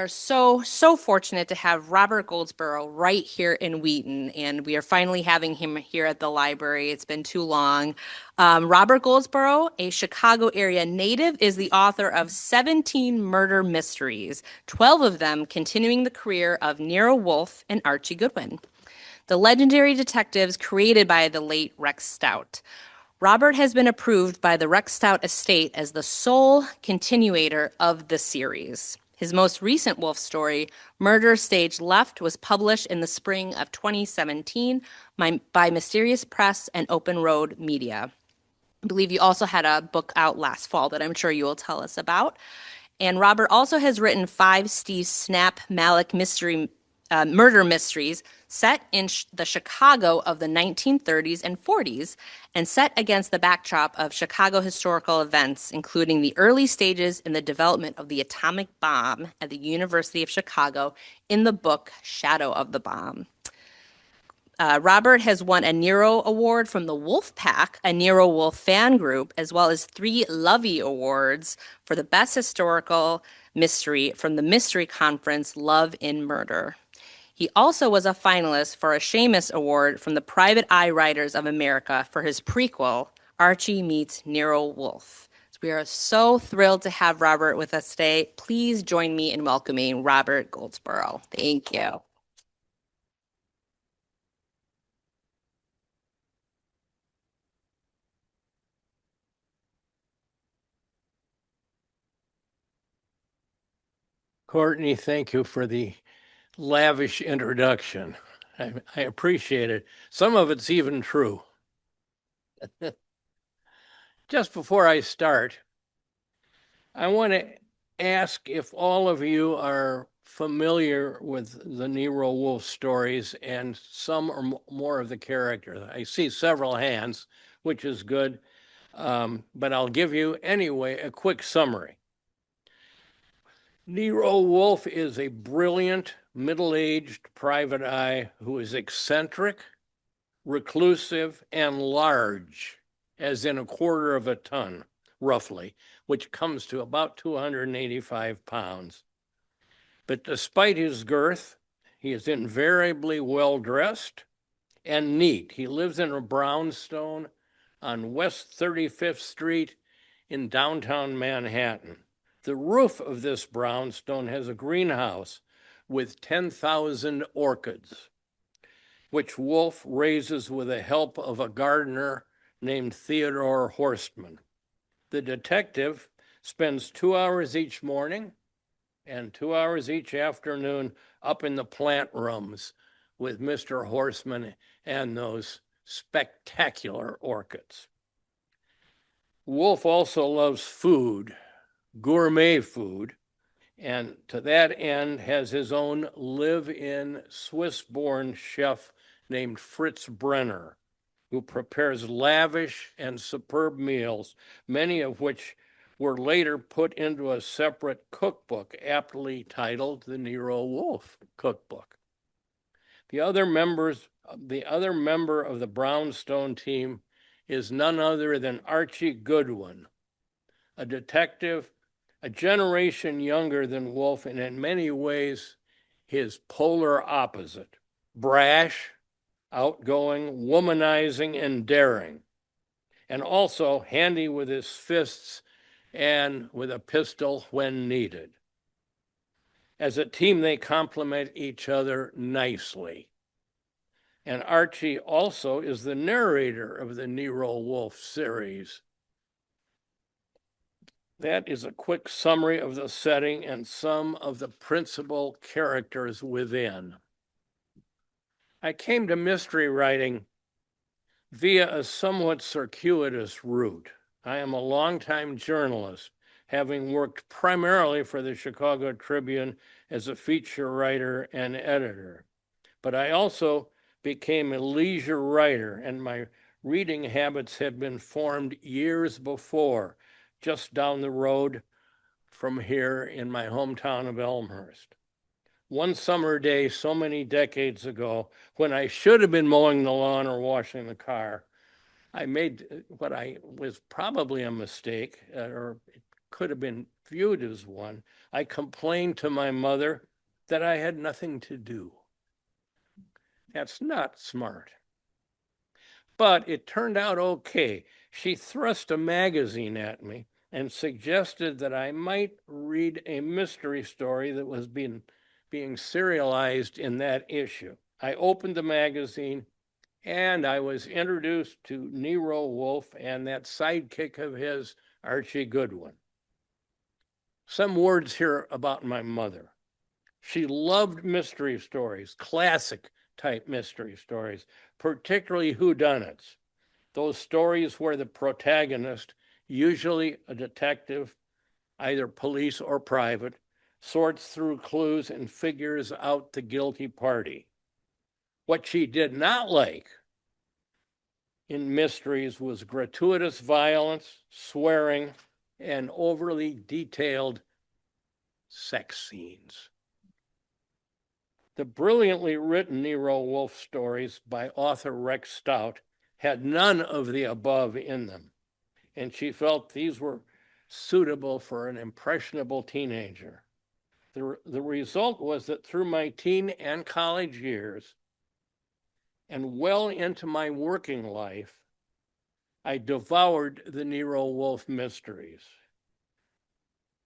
are so fortunate to have Robert Goldsborough right here in Wheaton, and we are finally having him here at the library. It's been too long. Robert Goldsborough, a Chicago area native, is the author of 17 murder mysteries, 12 of them continuing the career of Nero Wolfe and Archie Goodwin, the legendary detectives created by the late Rex Stout. Robert has been approved by the Rex Stout estate as the sole continuator of the series. His most recent Wolf story, Murder Stage Left, was published in the spring of 2017 by Mysterious Press and Open Road Media. I believe you also had a book out last fall that I'm sure you will tell us about. And Robert also has written 5 Steve Snap Malik murder mysteries set in the Chicago of the 1930s and 40s and set against the backdrop of Chicago historical events, including the early stages in the development of the atomic bomb at the University of Chicago in the book Shadow of the Bomb. Robert has won a Nero Award from the Wolf Pack, a Nero Wolfe fan group, as well as 3 Lovey Awards for the Best Historical Mystery from the Mystery Conference Love in Murder. He also was a finalist for a Seamus Award from the Private Eye Writers of America for his prequel, Archie Meets Nero Wolfe. So we are so thrilled to have Robert with us today. Please join me in welcoming Robert Goldsborough. Thank you. Courtney, thank you for the lavish introduction. I appreciate it. Some of it's even true. Just before I start, I want to ask if all of you are familiar with the Nero Wolfe stories and some or more of the characters. I see several hands, which is good, but I'll give you anyway a quick summary. Nero Wolfe is a brilliant, middle-aged private eye who is eccentric, reclusive, and large, as in a quarter of a ton, roughly, which comes to about 285 pounds. But despite his girth, he is invariably well-dressed and neat. He lives in a brownstone on West 35th Street in downtown Manhattan. The roof of this brownstone has a greenhouse with 10,000 orchids, which Wolfe raises with the help of a gardener named Theodore Horstman. The detective spends 2 hours each morning and 2 hours each afternoon up in the plant rooms with Mr. Horstman and those spectacular orchids. Wolfe also loves food, gourmet food, and to that end has his own live-in Swiss-born chef named Fritz Brenner, who prepares lavish and superb meals, many of which were later put into a separate cookbook aptly titled the Nero Wolfe Cookbook. The other member of the Brownstone team is none other than Archie Goodwin, a detective a generation younger than Wolfe, and in many ways his polar opposite: brash, outgoing, womanizing, and daring, and also handy with his fists and with a pistol when needed. As a team, they complement each other nicely. And Archie also is the narrator of the Nero Wolfe series. That is a quick summary of the setting and some of the principal characters within. I came to mystery writing via a somewhat circuitous route. I am a longtime journalist, having worked primarily for the Chicago Tribune as a feature writer and editor. But I also became a leisure writer, and my reading habits had been formed years before, just down the road from here in my hometown of Elmhurst. One summer day so many decades ago, when I should have been mowing the lawn or washing the car, I made what I was probably a mistake, or could have been viewed as one, I complained to my mother that I had nothing to do. That's not smart. But it turned out okay. She thrust a magazine at me and suggested that I might read a mystery story that was being serialized in that issue. I opened the magazine and I was introduced to Nero Wolfe and that sidekick of his, Archie Goodwin. Some words here about my mother. She loved mystery stories, classic type mystery stories, particularly whodunits. Those stories where the protagonist, usually a detective, either police or private, sorts through clues and figures out the guilty party. What she did not like in mysteries was gratuitous violence, swearing, and overly detailed sex scenes. The brilliantly written Nero Wolfe stories by author Rex Stout had none of the above in them, and she felt these were suitable for an impressionable teenager. The result was that through my teen and college years, and well into my working life, I devoured the Nero Wolfe mysteries.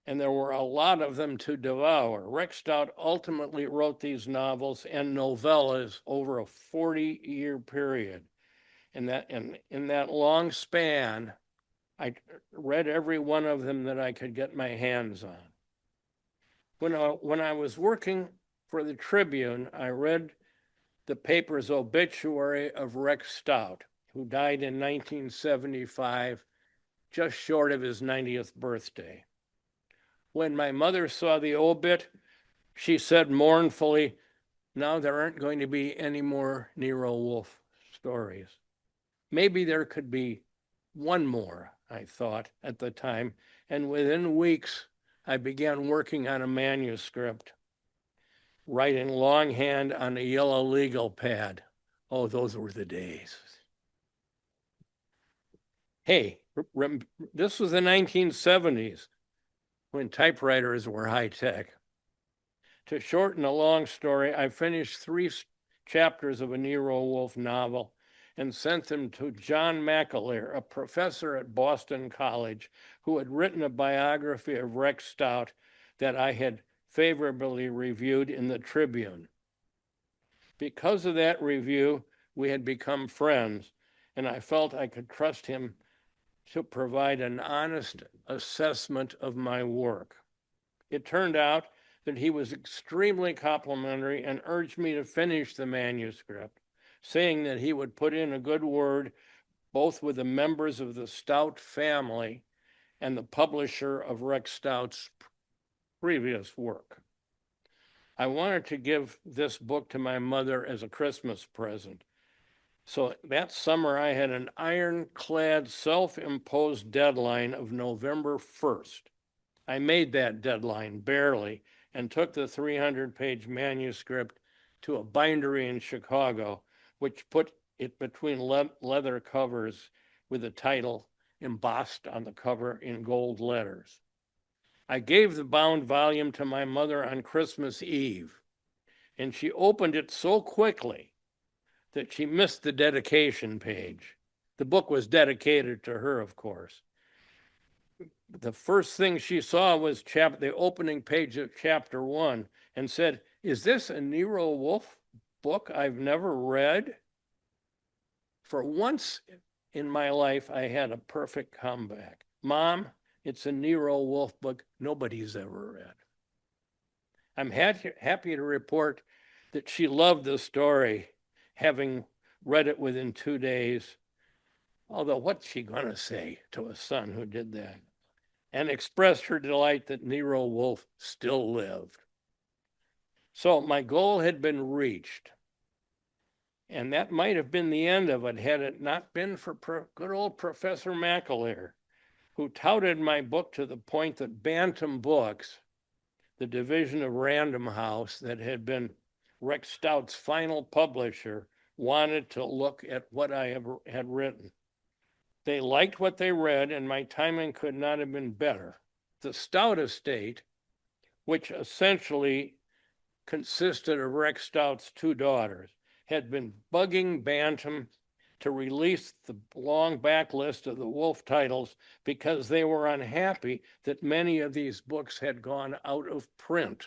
And there were a lot of them to devour. Rex Stout ultimately wrote these novels and novellas over a 40-year period. And in that long span, I read every one of them that I could get my hands on. When I was working for the Tribune, I read the paper's obituary of Rex Stout, who died in 1975, just short of his 90th birthday. When my mother saw the obit, she said mournfully, "Now there aren't going to be any more Nero Wolfe stories." Maybe there could be one more, I thought at the time, and within weeks, I began working on a manuscript, writing longhand on a yellow legal pad. Oh, those were the days. Hey, this was the 1970s when typewriters were high tech. To shorten a long story, I finished 3 chapters of a Nero Wolfe novel and sent them to John McAleer, a professor at Boston College, who had written a biography of Rex Stout that I had favorably reviewed in the Tribune. Because of that review, we had become friends, and I felt I could trust him to provide an honest assessment of my work. It turned out that he was extremely complimentary and urged me to finish the manuscript, saying that he would put in a good word both with the members of the Stout family and the publisher of Rex Stout's previous work. I wanted to give this book to my mother as a Christmas present. So that summer, I had an ironclad, self-imposed deadline of November 1st. I made that deadline barely and took the 300-page manuscript to a bindery in Chicago, which put it between leather covers with the title embossed on the cover in gold letters. I gave the bound volume to my mother on Christmas Eve, and she opened it so quickly that she missed the dedication page. The book was dedicated to her, of course. The first thing she saw was the opening page of chapter 1 and said, "Is this a Nero Wolfe book I've never read?" For once in my life, I had a perfect comeback. "Mom, it's a Nero Wolfe book nobody's ever read." I'm happy to report that she loved the story, having read it within 2 days. Although what's she going to say to a son who did that? And expressed her delight that Nero Wolfe still lived. So my goal had been reached. And that might have been the end of it had it not been for good old Professor McAleer, who touted my book to the point that Bantam Books, the division of Random House that had been Rex Stout's final publisher, wanted to look at what I had written. They liked what they read, and my timing could not have been better. the Stout estate, which essentially consisted of Rex Stout's two daughters, had been bugging Bantam to release the long backlist of the Wolfe titles because they were unhappy that many of these books had gone out of print.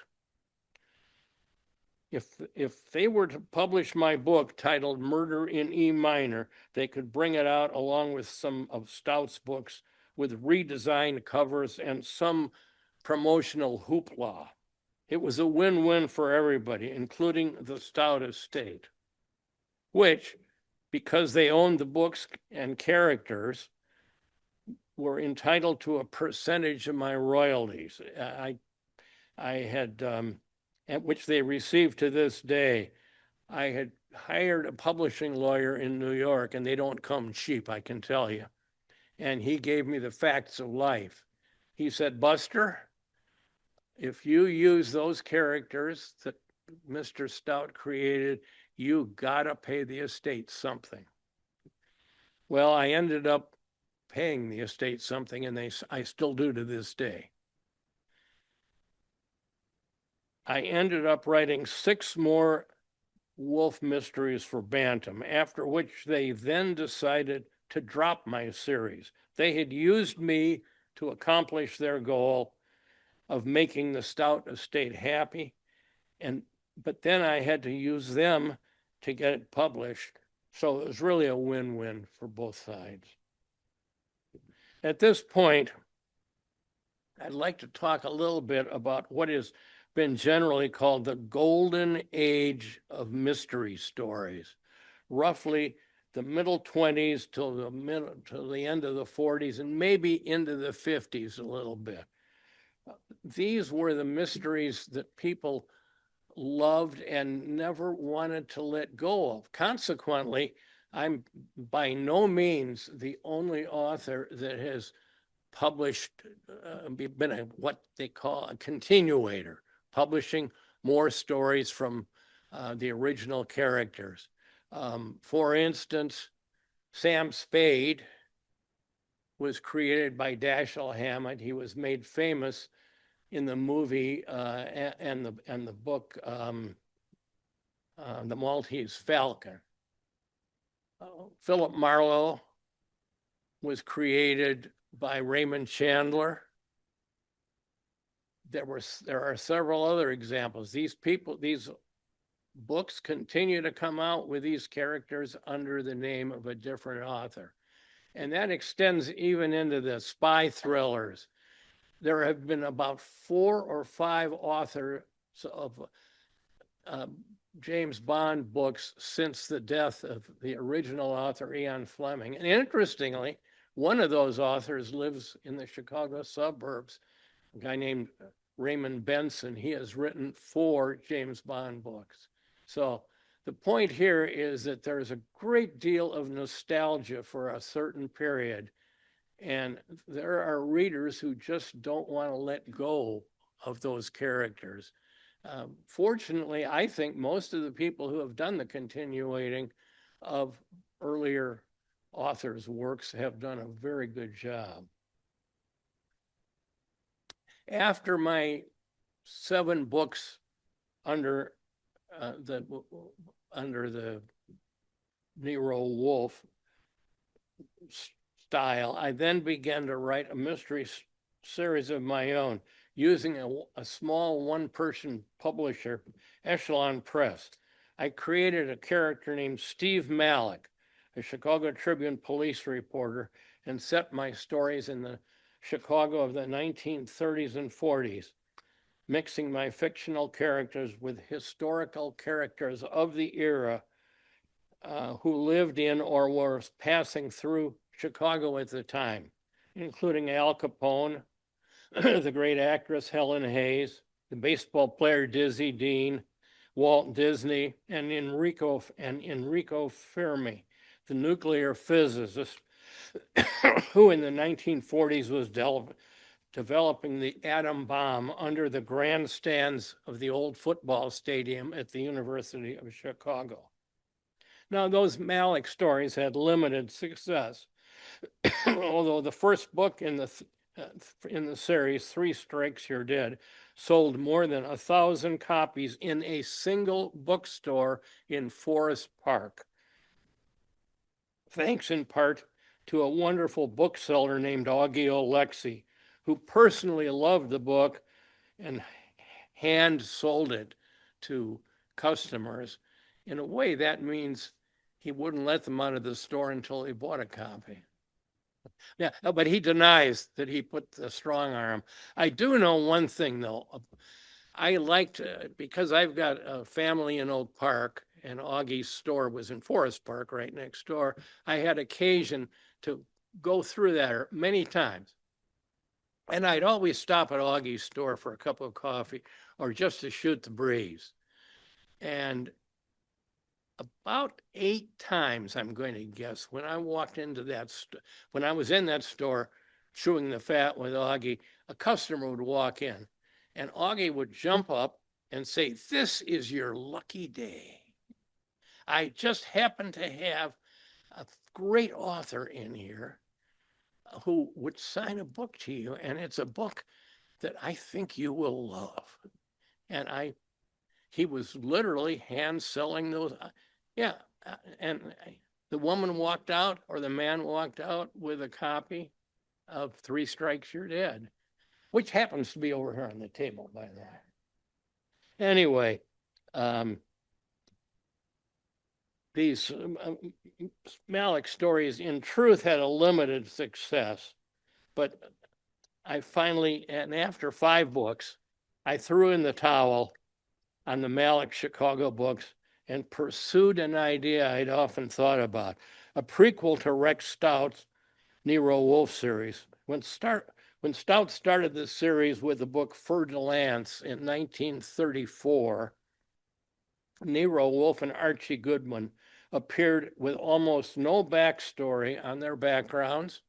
If they were to publish my book titled Murder in E Minor, they could bring it out along with some of Stout's books with redesigned covers and some promotional hoopla. It was a win-win for everybody, including the Stout estate, which, because they owned the books and characters, were entitled to a percentage of my royalties. I had, at which they received to this day. I had hired a publishing lawyer in New York, and they don't come cheap, I can tell you. And he gave me the facts of life. He said, Buster, if you use those characters that Mr. Stout created, you gotta pay the estate something. Well, I ended up paying the estate something, and I still do to this day. I ended up writing 6 more Wolfe mysteries for Bantam, after which they then decided to drop my series. They had used me to accomplish their goal of making the Stout estate happy, but then I had to use them to get it published. So it was really a win-win for both sides. At this point, I'd like to talk a little bit about what has been generally called the golden age of mystery stories, roughly the middle 20s till the end of the 40s, and maybe into the 50s a little bit. These were the mysteries that people loved and never wanted to let go of. Consequently, I'm by no means the only author that has published, been what they call a continuator, publishing more stories from the original characters. For instance, Sam Spade was created by Dashiell Hammett. He was made famous in the movie and the book, The Maltese Falcon. Philip Marlowe was created by Raymond Chandler. There are several other examples. These books continue to come out with these characters under the name of a different author. And that extends even into the spy thrillers. There have been about 4 or 5 authors of James Bond books since the death of the original author, Ian Fleming. And interestingly, one of those authors lives in the Chicago suburbs, a guy named Raymond Benson. He has written 4 James Bond books. So the point here is that there's a great deal of nostalgia for a certain period. And there are readers who just don't want to let go of those characters. Fortunately, I think most of the people who have done the continuating of earlier authors' works have done a very good job. After my 7 books under the Nero Wolfe style, I then began to write a mystery series of my own using a small one-person publisher, Echelon Press. I created a character named Steve Malik, a Chicago Tribune police reporter, and set my stories in the Chicago of the 1930s and 40s, mixing my fictional characters with historical characters of the era who lived in or were passing through Chicago at the time, including Al Capone, the great actress Helen Hayes, the baseball player Dizzy Dean, Walt Disney, and Enrico Fermi, the nuclear physicist who in the 1940s was developing the atom bomb under the grandstands of the old football stadium at the University of Chicago. Now, those Malik stories had limited success, although the first book in the in the series, Three Strikes You're Dead, sold more than 1,000 copies in a single bookstore in Forest Park. Thanks in part to a wonderful bookseller named Augie Alexi, who personally loved the book and hand sold it to customers. In a way, that means he wouldn't let them out of the store until they bought a copy. Yeah, but he denies that he put the strong arm. I do know one thing, though. I liked, because I've got a family in Oak Park and Augie's store was in Forest Park right next door. I had occasion to go through there many times. And I'd always stop at Augie's store for a cup of coffee or just to shoot the breeze. And about 8 times, I'm going to guess, when I walked into that, when I was in that store chewing the fat with Augie, a customer would walk in and Augie would jump up and say, "This is your lucky day. I just happen to have a great author in here who would sign a book to you, and it's a book that I think you will love." And he was literally hand selling those. Yeah. And the woman walked out, or the man walked out with a copy of Three Strikes You're Dead, which happens to be over here on the table, by the way. Anyway, these Malick stories, in truth, had a limited success, but I finally, and after 5 books, I threw in the towel on the Malick Chicago books and pursued an idea I'd often thought about, a prequel to Rex Stout's Nero Wolfe series. When Stout started this series with the book Fer de Lance in 1934, Nero Wolfe and Archie Goodman appeared with almost no backstory on their backgrounds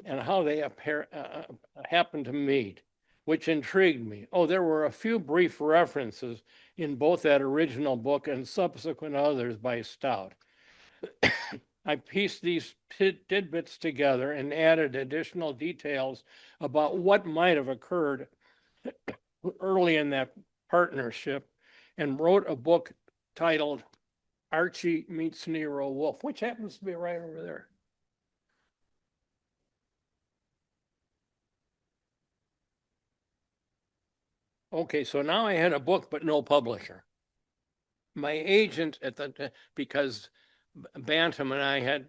and how they happened to meet, which intrigued me. Oh, there were a few brief references in both that original book and subsequent others by Stout. I pieced these tidbits together and added additional details about what might have occurred early in that partnership and wrote a book titled Archie Meets Nero Wolfe, which happens to be right over there. Okay, so now I had a book, but no publisher. My agent because Bantam and I had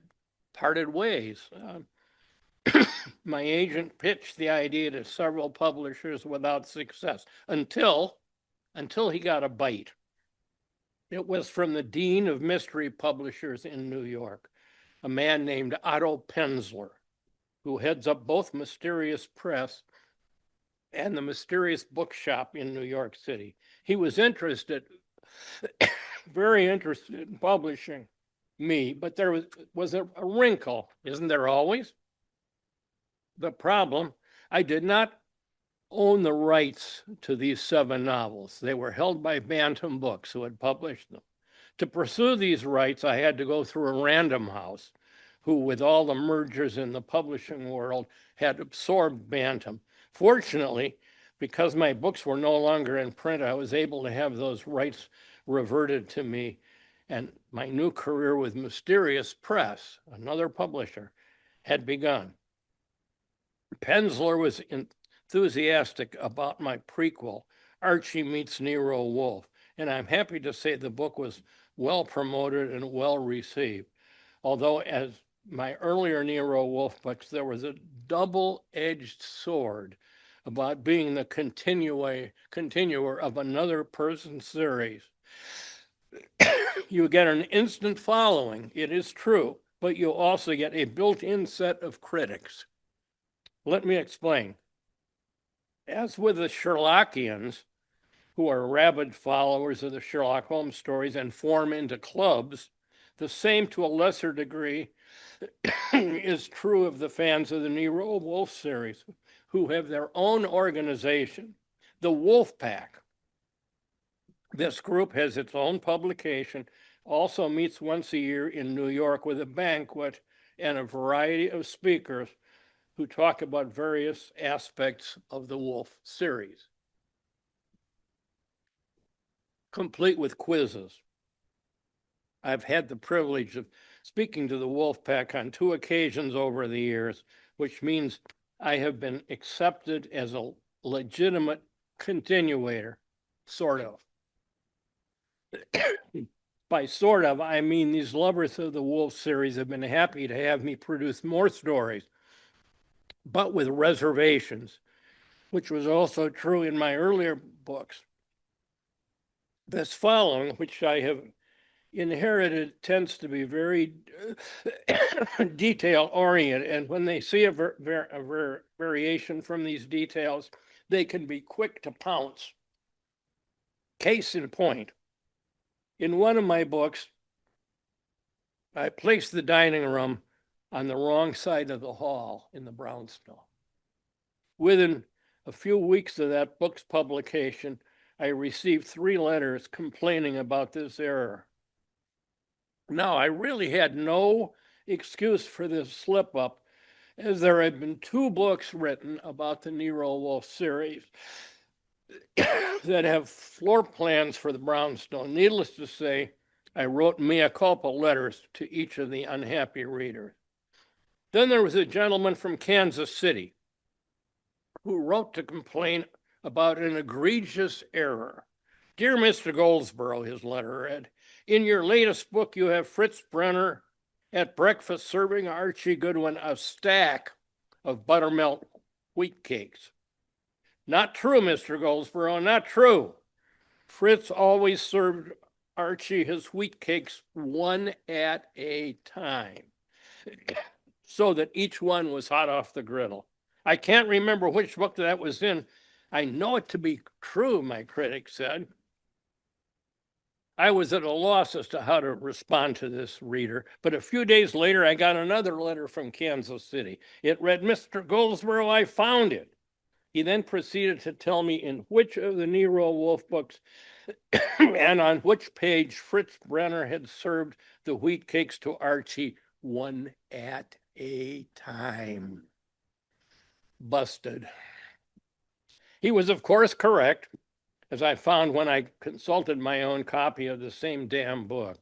parted ways. My agent pitched the idea to several publishers without success until he got a bite. It was from the dean of mystery publishers in New York, a man named Otto Penzler, who heads up both Mysterious Press and the Mysterious Bookshop in New York City. He was interested, very interested in publishing me, but there was a wrinkle, isn't there always? The problem, I did not own the rights to these 7 novels. They were held by Bantam Books, who had published them. To pursue these rights, I had to go through a Random House, who, with all the mergers in the publishing world, had absorbed Bantam. Fortunately, because my books were no longer in print, I was able to have those rights reverted to me, and my new career with Mysterious Press, another publisher, had begun. Penzler was enthusiastic about my prequel, Archie Meets Nero Wolfe, and I'm happy to say the book was well promoted and well received. Although, as my earlier Nero Wolfe books, there was a double-edged sword about being the continuer of another person's series. You get an instant following, it is true, but you also get a built-in set of critics. Let me explain. As with the Sherlockians, who are rabid followers of the Sherlock Holmes stories and form into clubs, the same to a lesser degree is true of the fans of the Nero Wolfe series, who have their own organization, the Wolf Pack. This group has its own publication, also meets once a year in New York with a banquet and a variety of speakers, who talk about various aspects of the Wolfe series, complete with quizzes. I've had the privilege of speaking to the Wolfe Pack on 2 occasions over the years, which means I have been accepted as a legitimate continuator, sort of. By sort of, I mean these lovers of the Wolfe series have been happy to have me produce more stories, but with reservations, which was also true in my earlier books. This following, which I have inherited, tends to be very detail oriented, and when they see a variation from these details, they can be quick to pounce. Case in point, in one of my books, I placed the dining room on the wrong side of the hall in the brownstone. Within a few weeks of that book's publication, I received 3 letters complaining about this error. Now, I really had no excuse for this slip up, as there had been 2 books written about the Nero Wolfe series that have floor plans for the brownstone. Needless to say, I wrote mea culpa letters to each of the unhappy readers. Then there was a gentleman from Kansas City who wrote to complain about an egregious error. Dear Mr. Goldsborough, his letter read, in your latest book, you have Fritz Brenner at breakfast serving Archie Goodwin a stack of buttermilk wheat cakes. Not true, Mr. Goldsborough, not true. Fritz always served Archie his wheat cakes one at a time, so that each one was hot off the griddle. I can't remember which book that was in. I know it to be true, my critic said. I was at a loss as to how to respond to this reader, but a few days later, I got another letter from Kansas City. It read, Mr. Goldsborough, I found it. He then proceeded to tell me in which of the Nero Wolfe books and on which page Fritz Brenner had served the wheat cakes to Archie one at a time. Busted. He was, of course, correct, as I found when I consulted my own copy of the same damn book.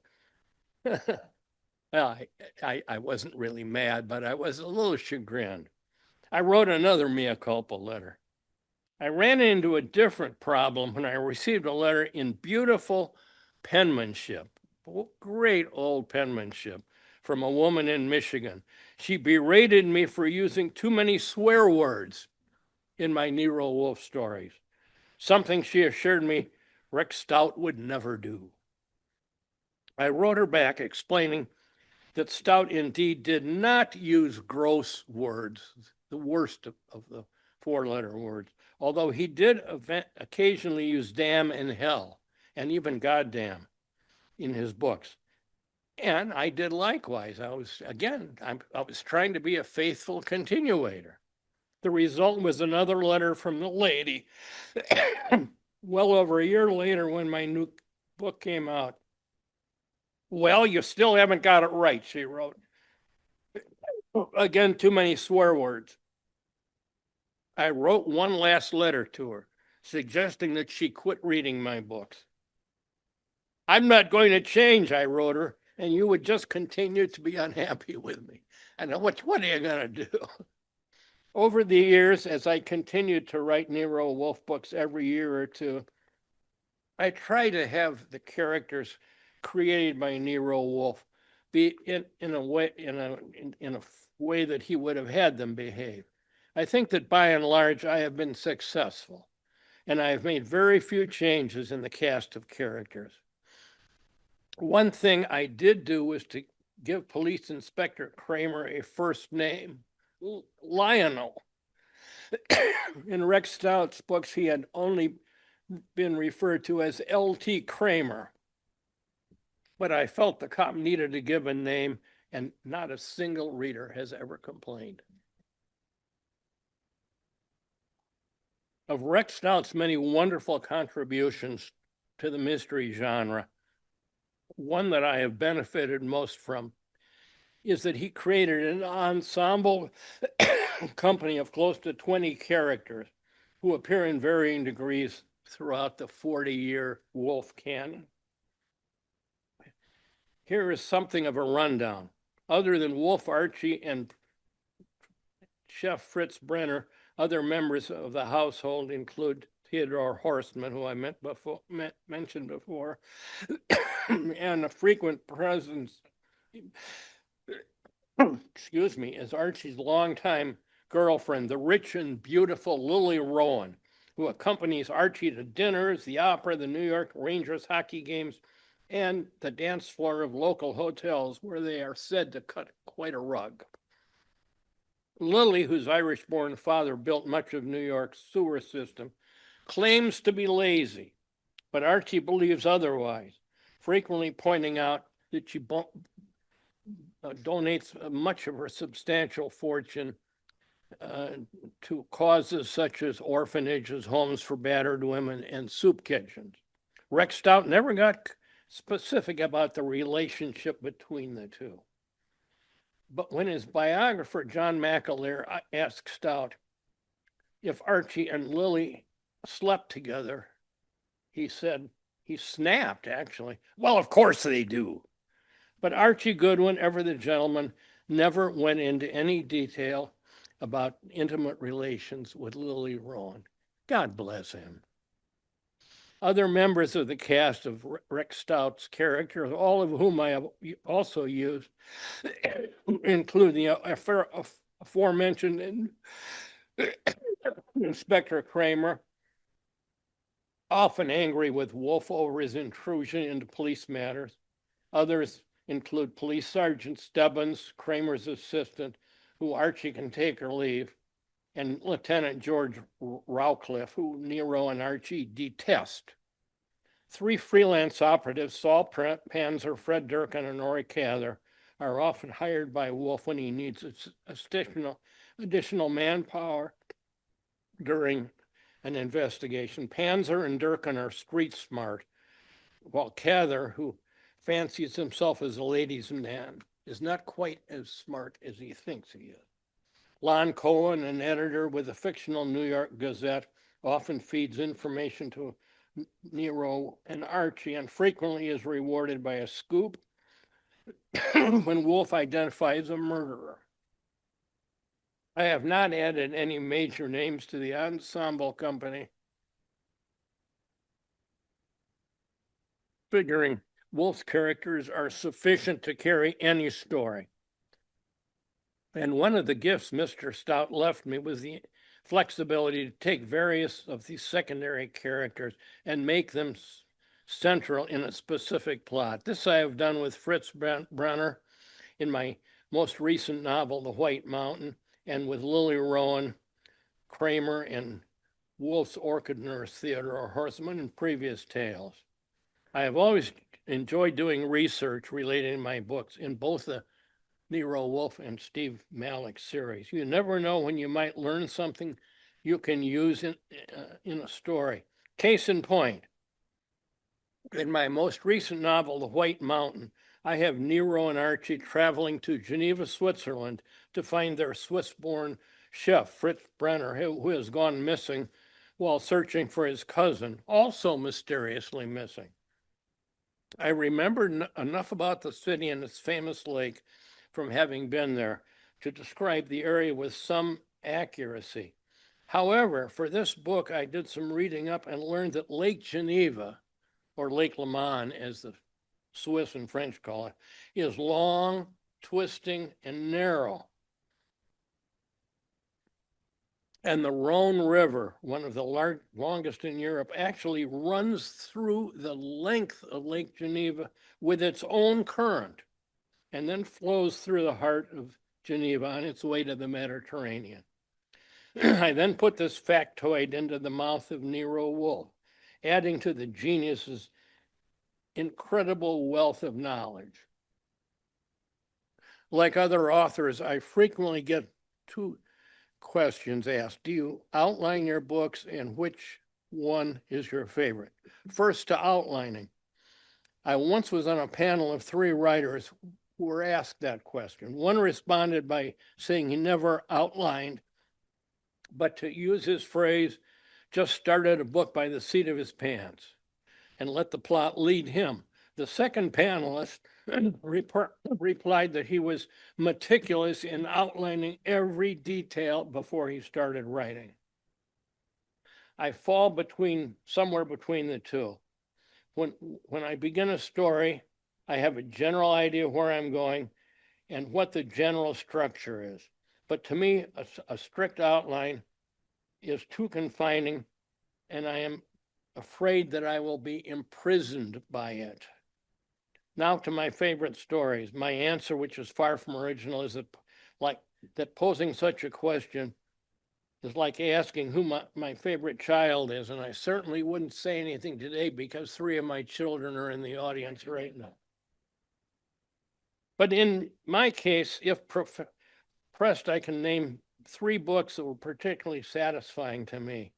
Well, I wasn't really mad, but I was a little chagrined. I wrote another mea culpa letter. I ran into a different problem when I received a letter in beautiful penmanship, great old penmanship, from a woman in Michigan. She berated me for using too many swear words in my Nero Wolfe stories, something she assured me Rex Stout would never do. I wrote her back explaining that Stout indeed did not use gross words, the worst of the 4-letter words, although he did occasionally use damn and hell, and even goddamn in his books. And I did likewise. I was trying to be a faithful continuator. The result was another letter from the lady. Well over a year later, when my new book came out. Well, you still haven't got it right, she wrote. Again, too many swear words. I wrote one last letter to her, suggesting that she quit reading my books. I'm not going to change, I wrote her, and you would just continue to be unhappy with me. And what are you going to do? Over the years, as I continued to write Nero Wolfe books every year or two, I try to have the characters created by Nero Wolfe be in a way that he would have had them behave. I think that by and large, I have been successful, and I have made very few changes in the cast of characters. One thing I did do was to give Police Inspector Kramer a first name, Lionel. In Rex Stout's books, he had only been referred to as L.T. Kramer. But I felt the cop needed a given name, and not a single reader has ever complained. Of Rex Stout's many wonderful contributions to the mystery genre, one that I have benefited most from is that he created an ensemble company of close to 20 characters who appear in varying degrees throughout the 40-year Wolfe canon. Here is something of a rundown. Other than Wolfe, Archie, and Chef Fritz Brenner, other members of the household include Theodore Horstman, who I mentioned before, and a frequent presence, excuse me, is Archie's longtime girlfriend, the rich and beautiful Lily Rowan, who accompanies Archie to dinners, the opera, the New York Rangers hockey games, and the dance floor of local hotels where they are said to cut quite a rug. Lily, whose Irish-born father built much of New York's sewer system, claims to be lazy, but Archie believes otherwise, frequently pointing out that she donates much of her substantial fortune to causes such as orphanages, homes for battered women, and soup kitchens. Rex Stout never got specific about the relationship between the two. But when his biographer, John McAleer, asked Stout if Archie and Lily slept together, he said, he snapped actually, well, of course they do. But Archie Goodwin, ever the gentleman, never went into any detail about intimate relations with Lily Rowan. God bless him. Other members of the cast of Rex Stout's characters, all of whom I have also used, include the aforementioned Inspector Kramer, often angry with Wolfe over his intrusion into police matters. Others include Police Sergeant Stebbins, Kramer's assistant, who Archie can take or leave, and Lieutenant George Rowcliffe, who Nero and Archie detest. 3 freelance operatives, Saul Panzer, Fred Durkin, and Rory Cather, are often hired by Wolfe when he needs additional manpower during an investigation. Panzer and Durkin are street smart, while Cather, who fancies himself as a ladies' man, is not quite as smart as he thinks he is. Lon Cohen, an editor with the fictional New York Gazette, often feeds information to Nero and Archie, and frequently is rewarded by a scoop when Wolfe identifies a murderer. I have not added any major names to the ensemble company, figuring Wolfe's characters are sufficient to carry any story. And one of the gifts Mr. Stout left me was the flexibility to take various of these secondary characters and make them central in a specific plot. This I have done with Fritz Brenner in my most recent novel, The White Mountain, and with Lily Rowan, Kramer, and Wolfe's orchid nurse, Theodore Horstman, in previous tales. I have always enjoyed doing research relating to my books in both the Nero Wolfe and Steve Malik series. You never know when you might learn something you can use in a story. Case in point, in my most recent novel, The White Mountain, I have Nero and Archie traveling to Geneva, Switzerland to find their Swiss-born chef, Fritz Brenner, who has gone missing while searching for his cousin, also mysteriously missing. I remember enough about the city and its famous lake from having been there to describe the area with some accuracy. However, for this book, I did some reading up and learned that Lake Geneva, or Lake Léman, as the Swiss and French call it, is long, twisting, and narrow. And the Rhone River, one of the longest in Europe, actually runs through the length of Lake Geneva with its own current, and then flows through the heart of Geneva on its way to the Mediterranean. I then put this factoid into the mouth of Nero Wolfe, adding to the genius's incredible wealth of knowledge. Like other authors, I frequently get 2 questions asked. Do you outline your books, and which one is your favorite? First, to outlining. I once was on a panel of 3 writers who were asked that question. One responded by saying he never outlined but to use his phrase, just started a book by the seat of his pants and let the plot lead him. The second panelist replied that he was meticulous in outlining every detail before he started writing. I fall somewhere between the two. When I begin a story, I have a general idea where I'm going and what the general structure is. But to me, a strict outline is too confining, and I am afraid that I will be imprisoned by it. Now to my favorite stories. My answer, which is far from original, is that posing such a question is like asking who my favorite child is, and I certainly wouldn't say anything today because 3 of my children are in the audience right now. But in my case, if pressed, I can name 3 books that were particularly satisfying to me.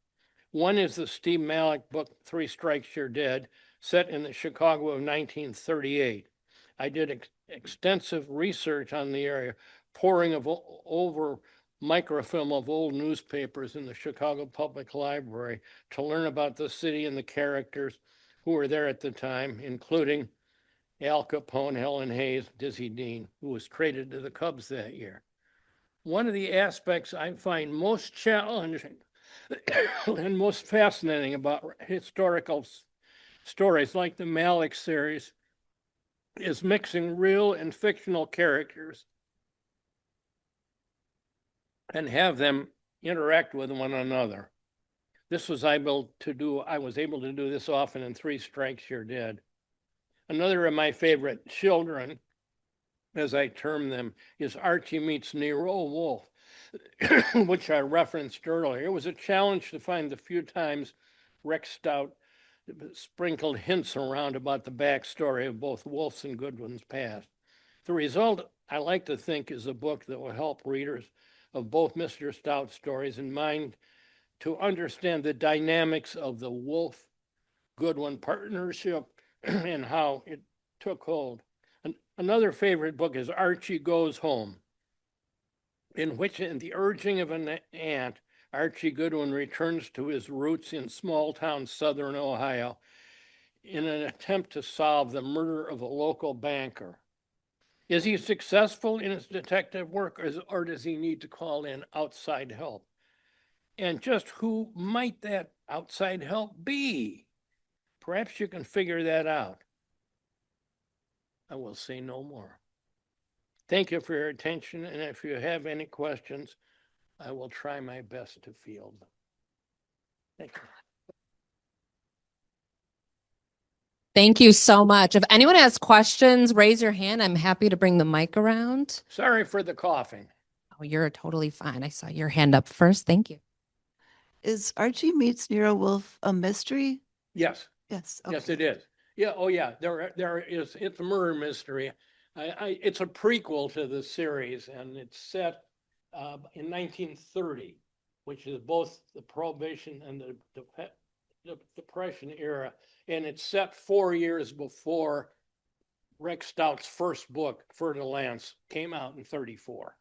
One is the Steve Malik book, 3 Strikes You're Dead, set in the Chicago of 1938. I did extensive research on the area, poring over microfilm of old newspapers in the Chicago Public Library to learn about the city and the characters who were there at the time, including Al Capone, Helen Hayes, Dizzy Dean, who was traded to the Cubs that year. One of the aspects I find most challenging and most fascinating about historical stories like the Malik series is mixing real and fictional characters and have them interact with one another. I was able to do this often in 3 Strikes You're Dead. Another of my favorite children, as I term them, is Archie Meets Nero Wolfe, which I referenced earlier. It was a challenge to find the few times Rex Stout sprinkled hints around about the backstory of both Wolfe's and Goodwin's past. The result, I like to think, is a book that will help readers of both Mr. Stout stories in mind to understand the dynamics of the Wolfe-Goodwin partnership and how it took hold. Another favorite book is Archie Goes Home, in which, in the urging of an aunt, Archie Goodwin returns to his roots in small-town southern Ohio in an attempt to solve the murder of a local banker. Is he successful in his detective work, or does he need to call in outside help? And just who might that outside help be? Perhaps you can figure that out. I will say no more. Thank you for your attention, and if you have any questions, I will try my best to field them. Thank you. Thank you so much. If anyone has questions, raise your hand. I'm happy to bring the mic around. Sorry for the coughing. Oh, you're totally fine. I saw your hand up first. Thank you. Is Archie Meets Nero Wolfe a mystery? Yes. Yes. Okay. Yes, it is. Yeah. Oh, yeah. There is. It's a murder mystery. It's a prequel to the series, and it's set in 1930, which is both the Prohibition and the Depression era, and it's set 4 years before Rex Stout's first book, Fer de Lance, came out in 34.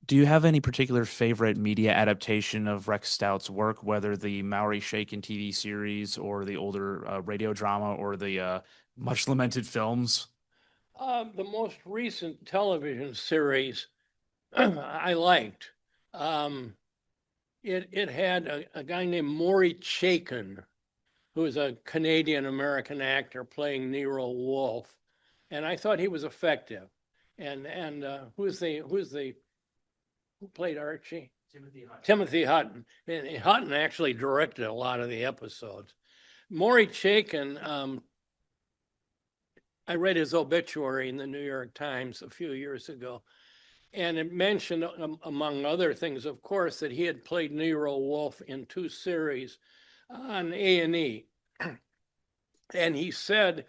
Do you have any particular favorite media adaptation of Rex Stout's work, whether the Maori Shaken TV series or the older radio drama or the much lamented films? The most recent television series I liked. It had a guy named Maury Chaykin, who is a Canadian-American actor playing Nero Wolfe, and I thought he was effective. And who played Archie? Timothy Hutton. And Hutton actually directed a lot of the episodes. Maury Chaykin, I read his obituary in the New York Times a few years ago, and it mentioned, among other things, of course, that he had played Nero Wolfe in 2 series on A&E. And he said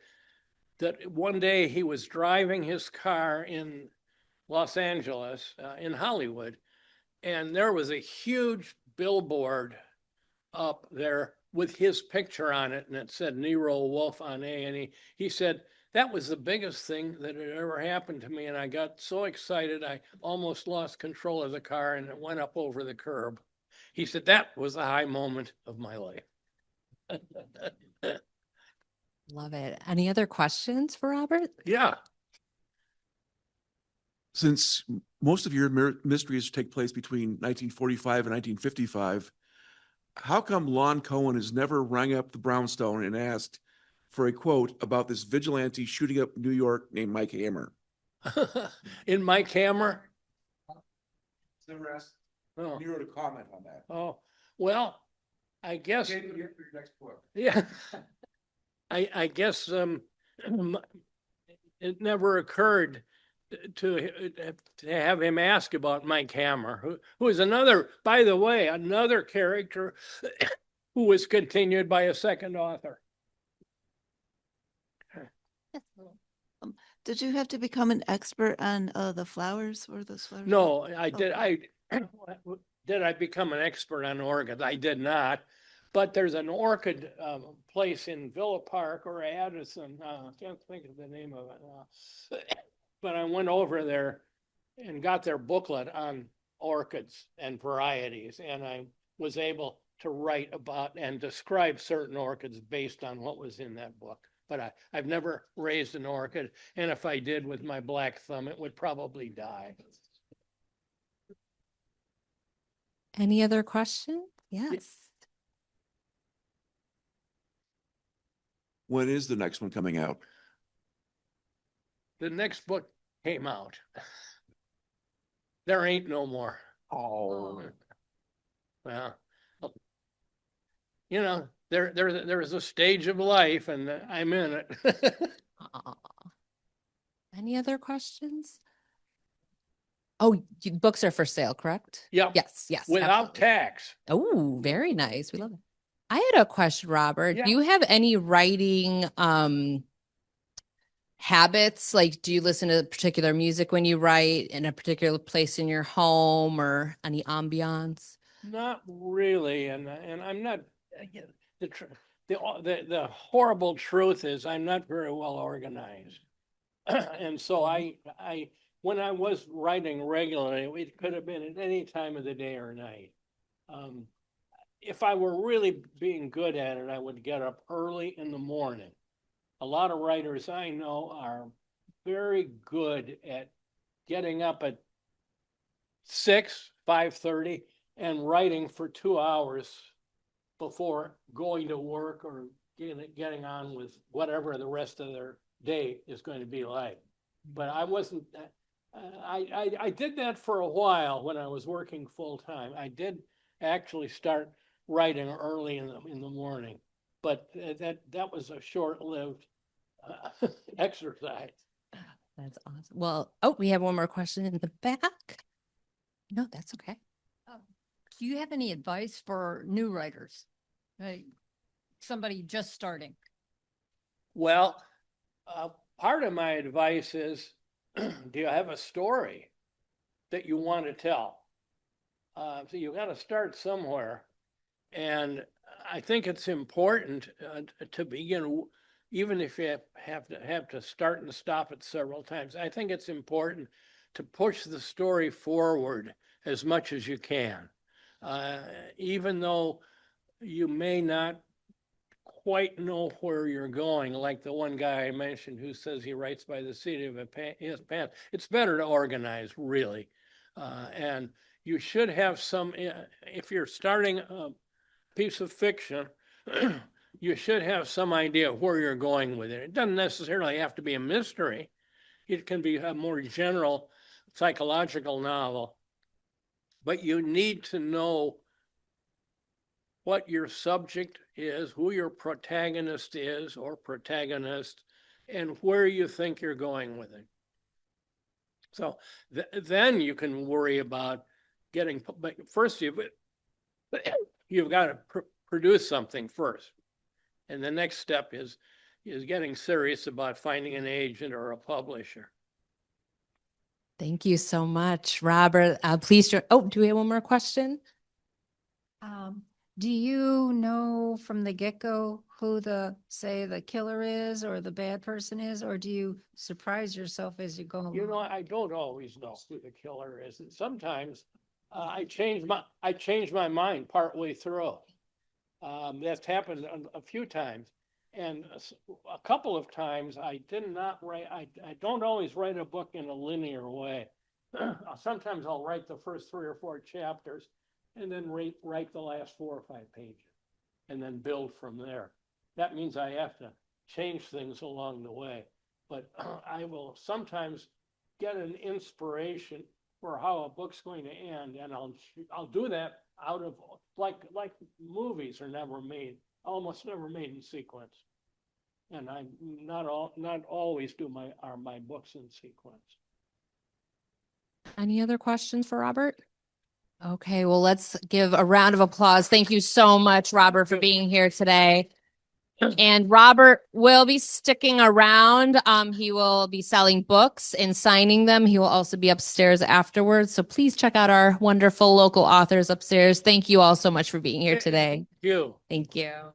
that one day he was driving his car in Los Angeles, in Hollywood, and there was a huge billboard up there with his picture on it, and it said Nero Wolfe on A&E. He said that was the biggest thing that had ever happened to me. And I got so excited, I almost lost control of the car and it went up over the curb. He said, that was the high moment of my life. Love it. Any other questions for Robert? Yeah. Since most of your mysteries take place between 1945 and 1955, how come Lon Cohen has never rang up the brownstone and asked for a quote about this vigilante shooting up New York named Mike Hammer? In Mike Hammer? Never asked Oh, Nero to comment on that. oh, well, I guess, Okay, your next book. yeah. I guess it never occurred to have him ask about Mike Hammer, who is another, by the way, another character who was continued by a second author. Did you have to become an expert on the flowers or those flowers? No, I did. Okay. Did I become an expert on orchids? I did not. But there's an orchid place in Villa Park or Addison. I can't think of the name of it. But I went over there and got their booklet on orchids and varieties. And I was able to write about and describe certain orchids based on what was in that book. But I've never raised an orchid. And if I did with my black thumb, it would probably die. Any other questions? Yes. When is the next one coming out? The next book came out. There ain't no more. Oh, Well, you know, there's a stage of life and I'm in it. Aw. Any other questions? Oh, books are for sale, correct? Yep. Yes, yes. Without absolutely. tax. Oh, very nice. We love it. I had a question, Robert. Yeah. Do you have any writing habits? Like, do you listen to particular music when you write in a particular place in your home or any ambiance? Not really, and I'm not. The horrible truth is I'm not very well organized, and so I when I was writing regularly, it could have been at any time of the day or night. If I were really being good at it, I would get up early in the morning. A lot of writers I know are very good at getting up at 5:30, and writing for 2 hours before going to work or getting on with whatever the rest of their day is going to be like. But I wasn't, I did that for a while when I was working full time. I did actually start writing early in the morning, but that was a short-lived exercise. That's awesome. Well, oh, we have one more question in the back. No, that's okay. Do you have any advice for new writers? Like somebody just starting? Well, part of my advice is, do you have a story that you want to tell? So you got to start somewhere. And I think it's important to begin, even if you have to start and stop it several times. I think it's important to push the story forward as much as you can. Even though you may not quite know where you're going, like the one guy I mentioned who says he writes by the seat of his pants. It's better to organize, really. And you should have some, if you're starting a piece of fiction, you should have some idea of where you're going with it. It doesn't necessarily have to be a mystery. It can be a more general psychological novel. But you need to know what your subject is, who your protagonist is or protagonist, and where you think you're going with it. So then you can worry about getting, but first you've got to produce something first. And the next step is getting serious about finding an agent or a publisher. Thank you so much, Robert. Please join. Oh, do we have one more question? Do you know from the get-go who say the killer is or the bad person is, or do you surprise yourself as you go along? You know, I don't always know who the killer is. And sometimes I change my mind partway through. That's happened a few times. And a couple of times I did not write, I don't always write a book in a linear way. Sometimes I'll write the first 3 or 4 chapters and then write the last 4 or 5 pages and then build from there. That means I have to change things along the way. But I will sometimes get an inspiration for how a book's going to end, and I'll do that out of like movies are never made, almost never made in sequence. And I not always do my books in sequence. Any other questions for Robert? Okay, well, let's give a round of applause. Thank you so much, Robert, for being here today. And Robert will be sticking around. He will be selling books and signing them. He will also be upstairs afterwards. So please check out our wonderful local authors upstairs. Thank you all so much for being here today. Thank you. Thank you.